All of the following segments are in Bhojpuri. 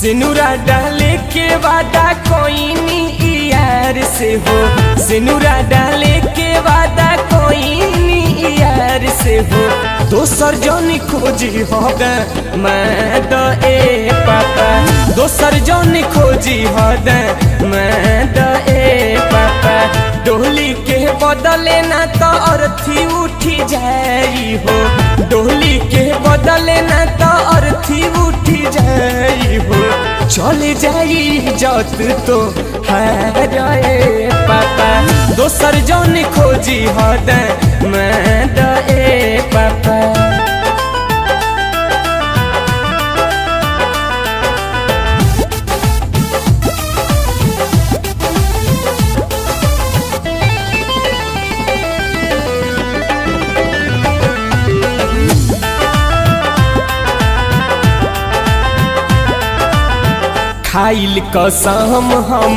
सिनुरा डाले के वादा कोई नी यार से हो, सिनुरा डाले के वादा कोई नी यार से हो। दोसर जौन खोजी होगा मैं तो ए पापा, दोसर जौन खोजी होगा मैं तो ए पापा। डोली के बदले ना तो अर्थी उठी जाई हो, डोली के बदले ना तो अर्थी उठी जाई हो। चले जाई जत तो है रे पापा, दोसर जौन खोजी हद मैं दे पापा। खाइल कसम हम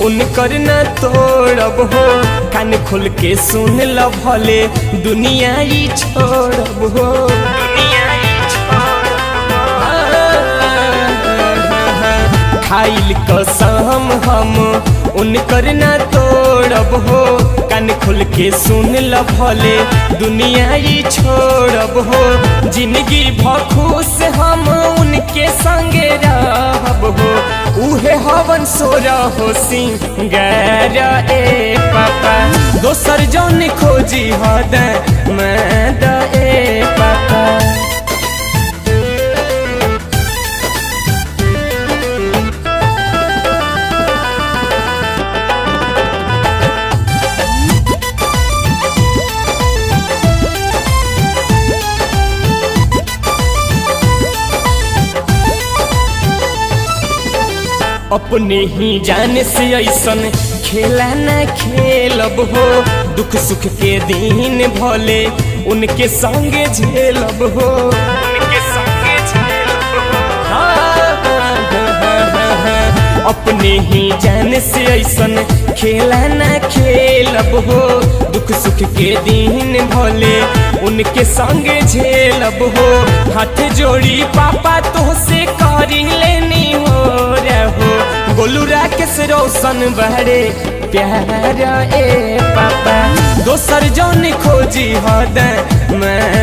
उनकर न तोड़ब हो, कान खोल के सुन ल भले दुनिया ही छोड़ब हो, दुनिया ही खाइल कसम हम उनकर न तोड़ब हो, कान खोल के सुन ल भले दुनिया ही छोड़ब हो। जिंदगी भखुश हम उनके संगे रहब हो, उहे हवन सोरा हो सिंगार ए पापा। दोसर जौन खोजी हद मैं दे पापा। अपने ही जाने से ऐसन खेला न खेलब हो, दुख सुख के दिन भले उनके संगे झेलब हो, उनके संगे झेलब हो। अपने ही जाने से ऐसन खेला न खेलब हो, दुख सुख के दिन भले उनके संगे झेलब हो। हाथ जोड़ी पापा तो से करी लेनी हो रहो, गोलूरा के से रोशन बहरे प्यारा ए पापा। दोसर जौन खोजी हद मैं